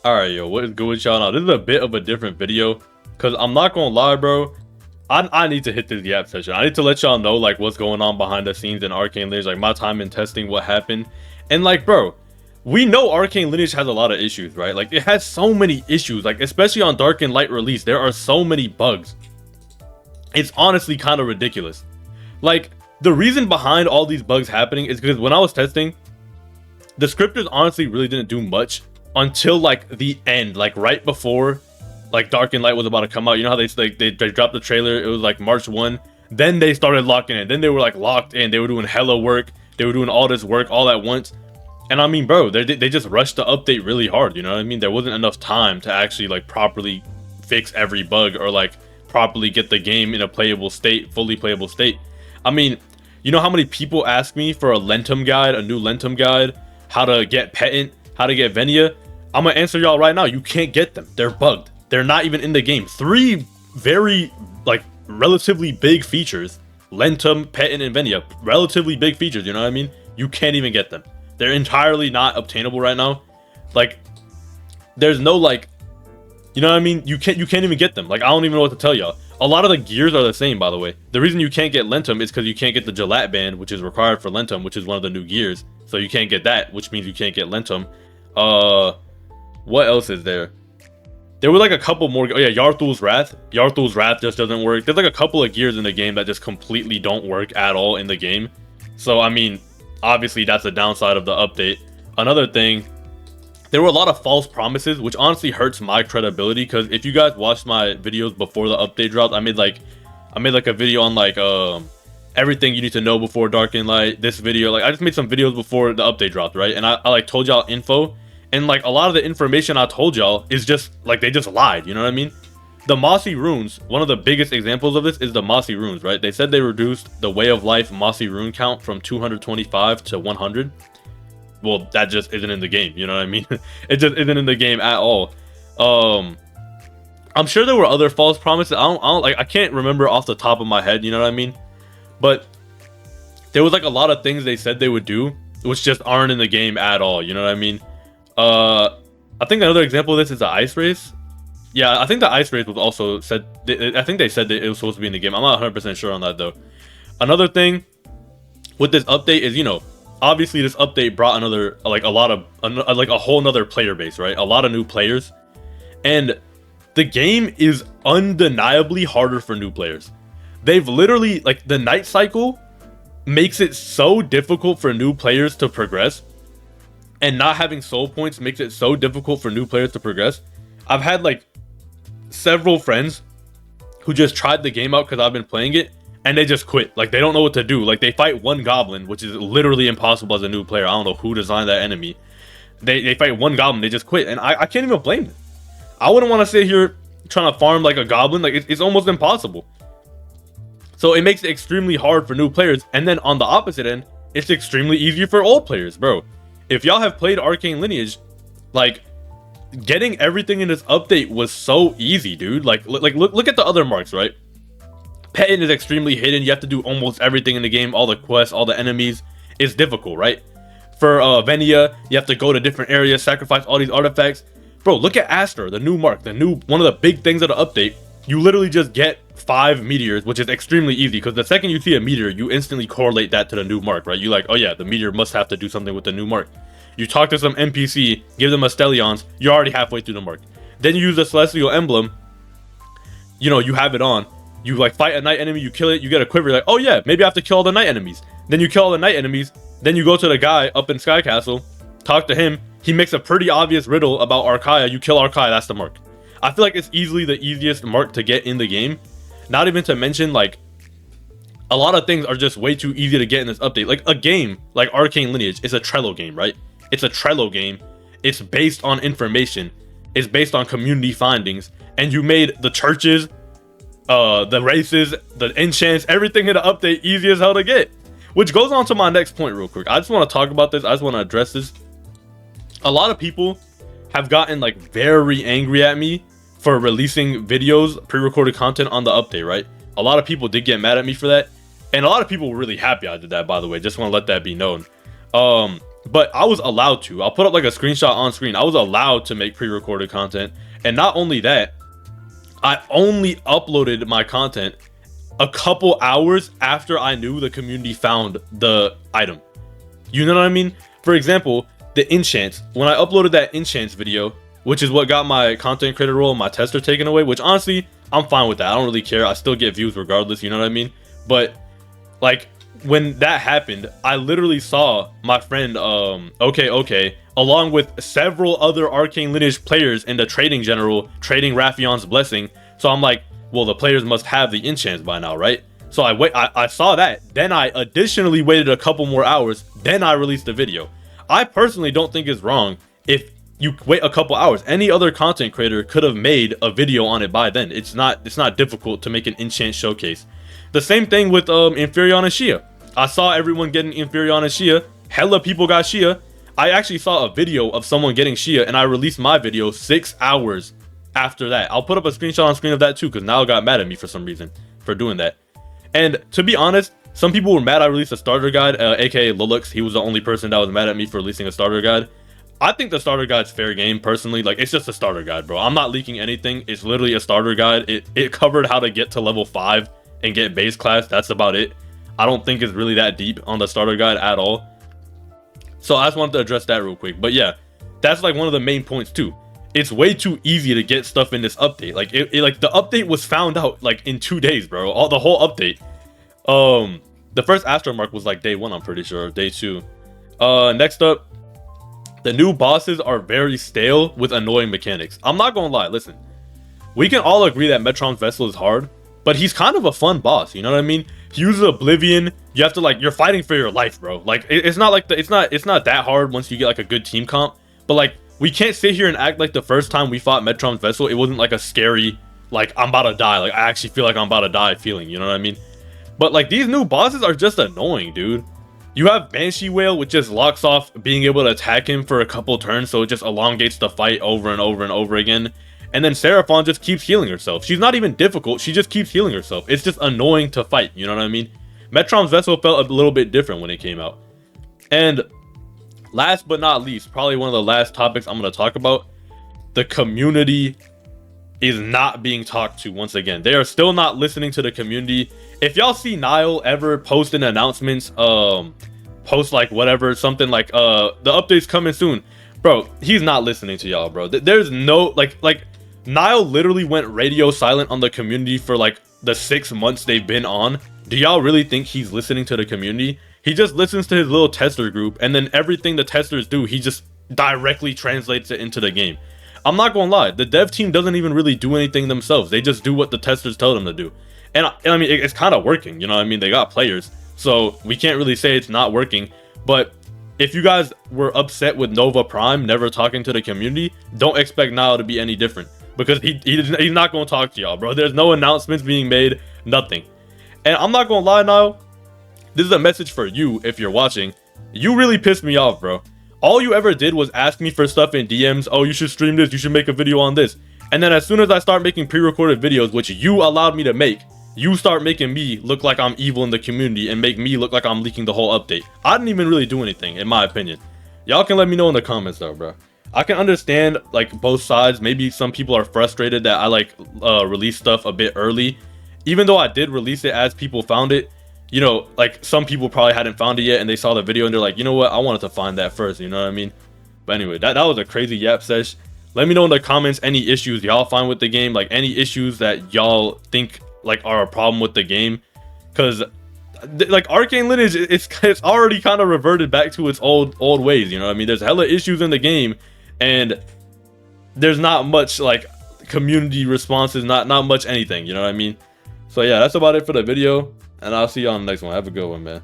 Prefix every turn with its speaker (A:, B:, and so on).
A: Alright, yo, what is good with y'all now? This is a bit of a different video, because I'm not gonna lie, bro. I need to hit this Yap session. I need to let y'all know, like, what's going on behind the scenes in Arcane Lineage, like, my time in testing, what happened. And, like, bro, we know Arcane Lineage has a lot of issues, right? Like, it has so many issues, like, especially on Dark and Light release, there are so many bugs. It's honestly kind of ridiculous. Like, the reason behind all these bugs happening is because when I was testing, the scripters honestly really didn't do much until like the end, like right before like Dark and Light was about to come out. You know how they dropped the trailer, it was like March 1, then they started locking in, then they were like locked in, they were doing hella work, they were doing all this work all at once. And I mean, bro, they just rushed the update really hard, you know what I mean? There wasn't enough time to actually like properly fix every bug or like properly get the game in a playable state, fully playable state. I mean, you know how many people ask me for a Lentum guide, a new Lentum guide, how to get Petant, how to get Venia? I'm gonna answer y'all right now. You can't get them. They're bugged. They're not even in the game. Three very like relatively big features: Lentum, Petant, and Venia. Relatively big features. You know what I mean? You can't even get them. They're entirely not obtainable right now. Like, there's no like, you know what I mean? You can't even get them. Like, I don't even know what to tell y'all. A lot of the gears are the same, by the way. The reason you can't get Lentum is because you can't get the Gelat band, which is required for Lentum, which is one of the new gears. So you can't get that, which means you can't get Lentum. What else is there? There were like a couple more. Oh yeah, Yarthul's Wrath. Yarthul's Wrath just doesn't work. There's like a couple of gears in the game that just completely don't work at all in the game. So I mean, obviously that's the downside of the update. Another thing, there were a lot of false promises, which honestly hurts my credibility. Because if you guys watched my videos before the update dropped, I made like a video on like everything you need to know before Dark and Light. This video, like I just made some videos before the update dropped, right? And I like told y'all info. And like a lot of the information I told y'all is just like they just lied, you know what I mean? The Mossy Runes, one of the biggest examples of this is the Mossy Runes, right? They said they reduced the Way of Life Mossy Rune count from 225 to 100. Well, that just isn't in the game, you know what I mean? It just isn't in the game at all. I'm sure there were other false promises. I can't remember off the top of my head, you know what I mean? But there was like a lot of things they said they would do, which just aren't in the game at all, you know what I mean? I think another example of this is the ice race. Yeah, I think the ice race was also said. I think they said that it was supposed to be in the game. I'm not 100% sure on that though. Another thing with this update is, you know, obviously this update brought another like a whole nother player base, right? A lot of new players, and the game is undeniably harder for new players. They've literally like the night cycle makes it so difficult for new players to progress. And not having soul points makes it so difficult for new players to progress. I've had like several friends who just tried the game out because I've been playing it, and they just quit. Like, they don't know what to do. Like, they fight one goblin, which is literally impossible as a new player. I don't know who designed that enemy. They fight one goblin, they just quit. And I can't even blame them. I wouldn't want to sit here trying to farm like a goblin. Like, it's almost impossible. So it makes it extremely hard for new players. And then on the opposite end, it's extremely easy for old players, bro. If y'all have played Arcane Lineage, like, getting everything in this update was so easy, dude. Like look at the other marks, right? Petant is extremely hidden. You have to do almost everything in the game. All the quests, all the enemies. It's difficult, right? For Venia, you have to go to different areas, sacrifice all these artifacts. Bro, look at Aster, the new mark, one of the big things of the update. You literally just get 5 meteors, which is extremely easy, because the second you see a meteor, you instantly correlate that to the new mark, right? You like, oh yeah, the meteor must have to do something with the new mark. You talk to some NPC, give them a Stellions, you're already halfway through the mark. Then you use the Celestial Emblem, you know, you have it on. You like fight a night enemy, you kill it, you get a quiver, like, oh yeah, maybe I have to kill all the night enemies. Then you kill all the night enemies, then you go to the guy up in Sky Castle, talk to him, he makes a pretty obvious riddle about Archaea, you kill Archaea, that's the mark. I feel like it's easily the easiest mark to get in the game. Not even to mention, like, a lot of things are just way too easy to get in this update. Like, a game like Arcane Lineage is a Trello game, right? It's a Trello game. It's based on information. It's based on community findings. And you made the churches, the races, the enchants, everything in the update easy as hell to get. Which goes on to my next point real quick. I just want to talk about this. I just want to address this. A lot of people have gotten, like, very angry at me for releasing videos, pre-recorded content on the update, right? A lot of people did get mad at me for that. And a lot of people were really happy I did that, by the way. Just want to let that be known. but I was allowed to. I'll put up like a screenshot on screen. I was allowed to make pre-recorded content. And not only that, I only uploaded my content a couple hours after I knew the community found the item. You know what I mean? For example, the enchants. When I uploaded that enchants video, which is what got my content creator role and my tester taken away, which honestly, I'm fine with that. I don't really care. I still get views regardless, you know what I mean? But like when that happened, I literally saw my friend okay, along with several other Arcane Lineage players in the trading general trading Raphion's blessing. So I'm like, well, the players must have the enchants by now, right? So I saw that. Then I additionally waited a couple more hours. Then I released the video. I personally don't think it's wrong if you wait a couple hours. Any other content creator could have made a video on it by then. It's not difficult to make an enchant showcase. The same thing with Inferion and Shia. I saw everyone getting Inferion and Shia. Hella people got Shia. I actually saw a video of someone getting Shia, and I released my video 6 hours after that. I'll put up a screenshot on screen of that too, because Nile got mad at me for some reason for doing that. And to be honest, some people were mad I released a starter guide, aka Lulux. He was the only person that was mad at me for releasing a starter guide. I think the starter guide's fair game, personally. Like, it's just a starter guide, bro. I'm not leaking anything. It's literally a starter guide. It covered how to get to level 5 and get base class. That's about it. I don't think it's really that deep on the starter guide at all. So I just wanted to address that real quick. But yeah, that's like one of the main points too. It's way too easy to get stuff in this update. Like like the update was found out like in 2 days, bro. The whole update. The first Astromark was like day 1, I'm pretty sure, day 2. Next up, the new bosses are very stale with annoying mechanics. I'm not gonna lie, listen. We can all agree that Metron's Vessel is hard, but he's kind of a fun boss, you know what I mean? He uses Oblivion. You have to like, you're fighting for your life, bro. Like it's not like it's not that hard once you get like a good team comp, but like we can't sit here and act like the first time we fought Metron's Vessel, it wasn't like a scary, like I'm about to die, like I actually feel like I'm about to die feeling, you know what I mean? But like these new bosses are just annoying, dude. You have Banshee Whale, which just locks off being able to attack him for a couple turns, so it just elongates the fight over and over and over again. And then Seraphon just keeps healing herself. She's not even difficult, she just keeps healing herself. It's just annoying to fight, you know what I mean? Metron's Vessel felt a little bit different when it came out. And last but not least, probably one of the last topics I'm going to talk about, the community is not being talked to once again. They are still not listening to the community. If y'all see Nile ever post in announcements, post like whatever, something like the update's coming soon, bro, he's not listening to y'all, bro. There's no like Nile literally went radio silent on the community for like the 6 months they've been on. Do y'all really think he's listening to the community? He just listens to his little tester group, and then everything the testers do, he just directly translates it into the game. I'm not gonna lie, the dev team doesn't even really do anything themselves. They just do what the testers tell them to do. And I mean, it's kind of working, you know what I mean? They got players, so we can't really say it's not working. But if you guys were upset with Nova Prime never talking to the community, don't expect Nile to be any different, because he's not gonna talk to y'all, bro. There's no announcements being made, nothing. And I'm not gonna lie, Nile, this is a message for you if you're watching. You really pissed me off, bro. All you ever did was ask me for stuff in DMs. Oh, you should stream this, you should make a video on this. And then as soon as I start making pre-recorded videos, which you allowed me to make, you start making me look like I'm evil in the community and make me look like I'm leaking the whole update. I didn't even really do anything, in my opinion. Y'all can let me know in the comments though, bro. I can understand like both sides. Maybe some people are frustrated that I like release stuff a bit early. Even though I did release it as people found it, you know, like some people probably hadn't found it yet and they saw the video and they're like, you know what, I wanted to find that first, you know what I mean? But anyway, that was a crazy yap sesh. Let me know in the comments any issues y'all find with the game, like any issues that y'all think like are a problem with the game, because like Arcane Lineage, it's already kind of reverted back to its old ways, you know what I mean? There's hella issues in the game and there's not much like community responses, not much anything, you know what I mean? So yeah, that's about it for the video, and I'll see you on the next one. Have a good one, man.